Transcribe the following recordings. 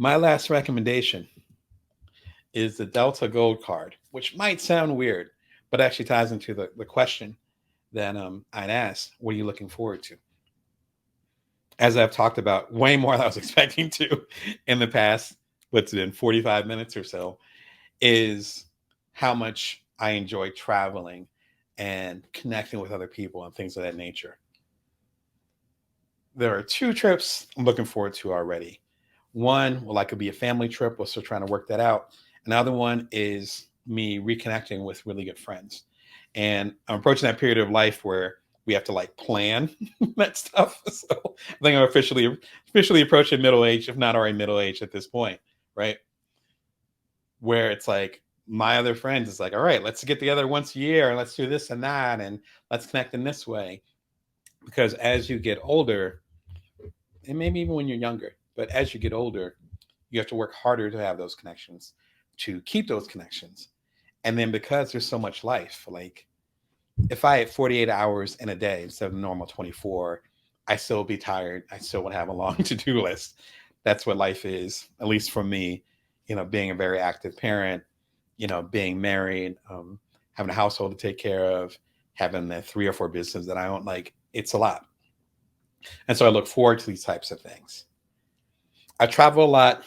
My last recommendation is the Delta Gold Card, which might sound weird, but actually ties into the question that I'd asked. What are you looking forward to? As I've talked about way more than I was expecting to in the past, what's it been 45 minutes or so, is how much I enjoy traveling and connecting with other people and things of that nature. There are two trips I'm looking forward to already. One will likely be a family trip. We're still trying to work that out. Another one is me reconnecting with really good friends. And I'm approaching that period of life where we have to like plan that stuff. So I think I'm officially approaching middle age, if not already middle age at this point, right? Where it's like my other friends is like, all right, let's get together once a year and let's do this and that and let's connect in this way. Because as you get older, and maybe even when you're younger, but as you get older, you have to work harder to have those connections, to keep those connections. And then because there's so much life, like if I had 48 hours in a day instead of the normal 24, I still would be tired. I still would have a long to-do list. That's what life is, at least for me, being a very active parent, being married, having a household to take care of, having the 3 or 4 businesses that I own, like it's a lot. And so I look forward to these types of things. I travel a lot.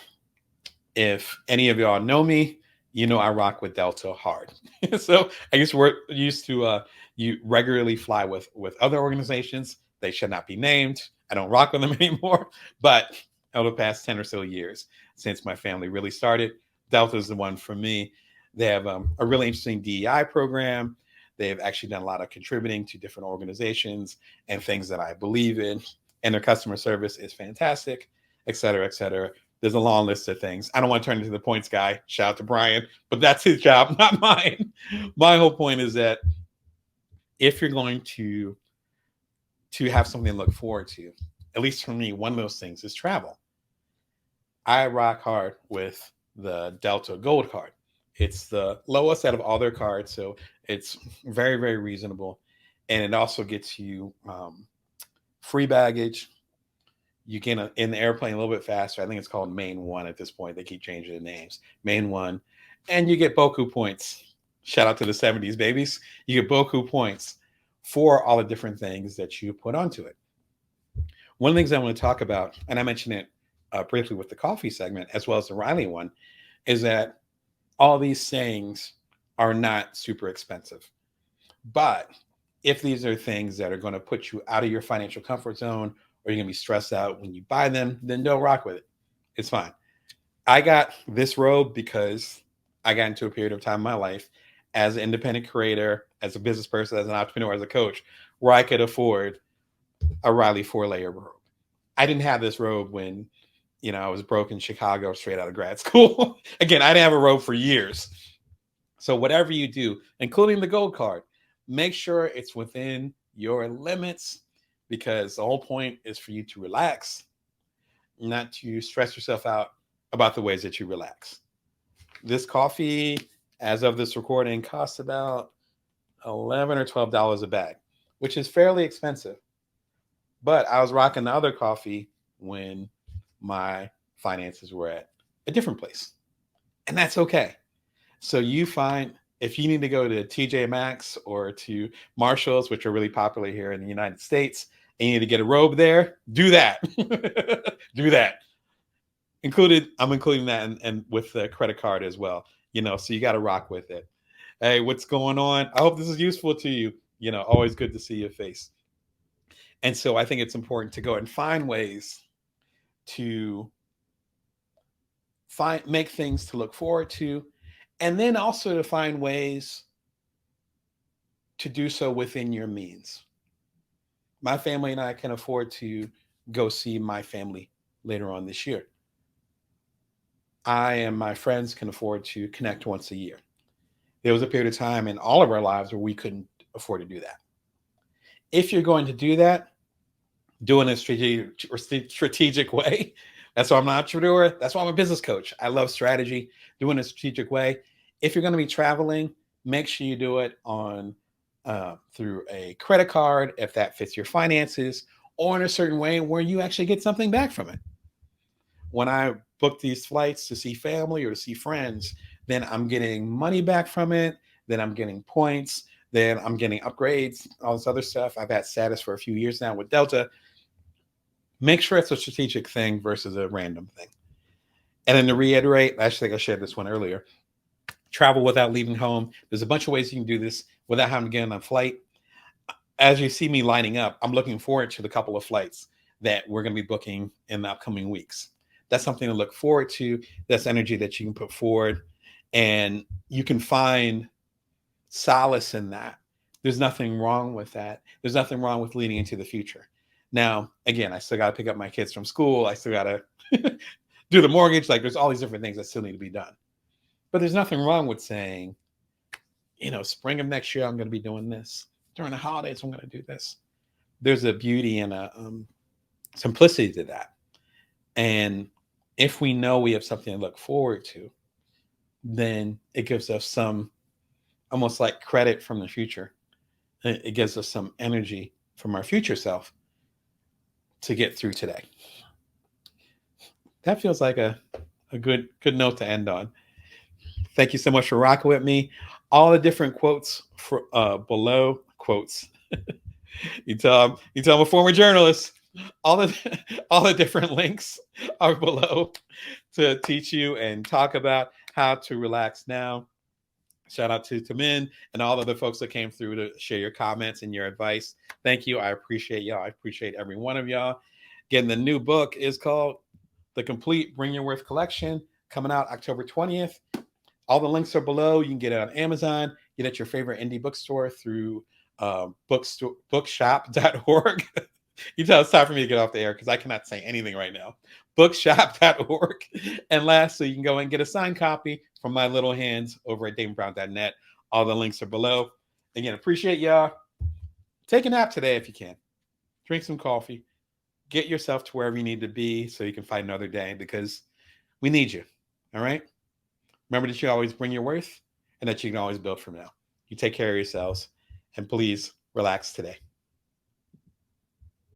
If any of y'all know me, I rock with Delta hard. So I guess we're used to you regularly fly with other organizations. They should not be named. I don't rock with them anymore. But over the past 10 or so years, since my family really started, Delta is the one for me. They have a really interesting DEI program. They've actually done a lot of contributing to different organizations and things that I believe in. And their customer service is fantastic, et cetera, et cetera. There's a long list of things. I don't want to turn into the points guy. Shout out to Brian, but that's his job, not mine. My whole point is that if you're going to have something to look forward to, at least for me, one of those things is travel. I rock hard with the Delta Gold card. It's the lowest out of all their cards, so it's very, very reasonable, and it also gets you free baggage. You get in the airplane a little bit faster. I think it's called Main One at this point. They keep changing the names. Main One, and you get Boku points. Shout out to the 70s babies. You get Boku points for all the different things that you put onto it. One of the things I want to talk about, and I mentioned it briefly with the coffee segment as well as the Riley one, is that all these things are not super expensive. But if these are things that are going to put you out of your financial comfort zone, or you're going to be stressed out when you buy them, then don't rock with it. It's fine. I got this robe because I got into a period of time in my life as an independent creator, as a business person, as an entrepreneur, as a coach, where I could afford a Riley 4-layer robe. I didn't have this robe when, I was broke in Chicago straight out of grad school. Again, I didn't have a robe for years. So whatever you do, including the gold card, make sure it's within your limits, because the whole point is for you to relax, not to stress yourself out about the ways that you relax. This coffee, as of this recording, costs about $11 or $12 a bag, which is fairly expensive. But I was rocking the other coffee when my finances were at a different place. And that's okay. So you find, if you need to go to TJ Maxx or to Marshall's, which are really popular here in the United States, and you need to get a robe there, do that. Do that. I'm including that and with the credit card as well. So you got to rock with it. Hey, what's going on? I hope this is useful to you. Always good to see your face. And so I think it's important to go and find ways to make things to look forward to, and then also to find ways to do so within your means. My family and I can afford to go see my family later on this year. I and my friends can afford to connect once a year. There was a period of time in all of our lives where we couldn't afford to do that. If you're going to do that, do it in a strategic way. That's why I'm an entrepreneur. That's why I'm a business coach. I love strategy. Do it in a strategic way. If you're going to be traveling, make sure you do it on through a credit card, if that fits your finances, or in a certain way where you actually get something back from it. When I book these flights to see family or to see friends, then I'm getting money back from it. Then I'm getting points. Then I'm getting upgrades, all this other stuff. I've had status for a few years now with Delta. Make sure it's a strategic thing versus a random thing. And then to reiterate, I think I shared this one earlier. Travel without leaving home. There's a bunch of ways you can do this without having to get on a flight. As you see me lining up, I'm looking forward to the couple of flights that we're going to be booking in the upcoming weeks. That's something to look forward to. That's energy that you can put forward, and you can find solace in that. There's nothing wrong with that. There's nothing wrong with leading into the future. Now, again, I still got to pick up my kids from school. I still got to do the mortgage. Like, there's all these different things that still need to be done. But there's nothing wrong with saying, spring of next year, I'm going to be doing this. During the holidays, I'm going to do this. There's a beauty and a simplicity to that. And if we know we have something to look forward to, then it gives us some almost like credit from the future. It gives us some energy from our future self to get through today. That feels like a good note to end on. Thank you so much for rocking with me. All the different quotes for below quotes. you tell I'm a former journalist. All the different links are below to teach you and talk about how to relax now. Shout out to Damon and all the other folks that came through to share your comments and your advice. Thank you. I appreciate y'all. I appreciate every one of y'all. Again, the new book is called The Complete Bring Your Worth Collection, coming out October 20th. All the links are below. You can get it on Amazon, get it at your favorite indie bookstore through bookshop.org. You tell it's time for me to get off the air because I cannot say anything right now. Bookshop.org. And lastly, you can go and get a signed copy from my little hands over at damonbrown.net. All the links are below. Again, appreciate y'all. Take a nap today if you can. Drink some coffee. Get yourself to wherever you need to be so you can fight another day because we need you. All right? Remember that you always bring your worth and that you can always build from now. You take care of yourselves and please relax today.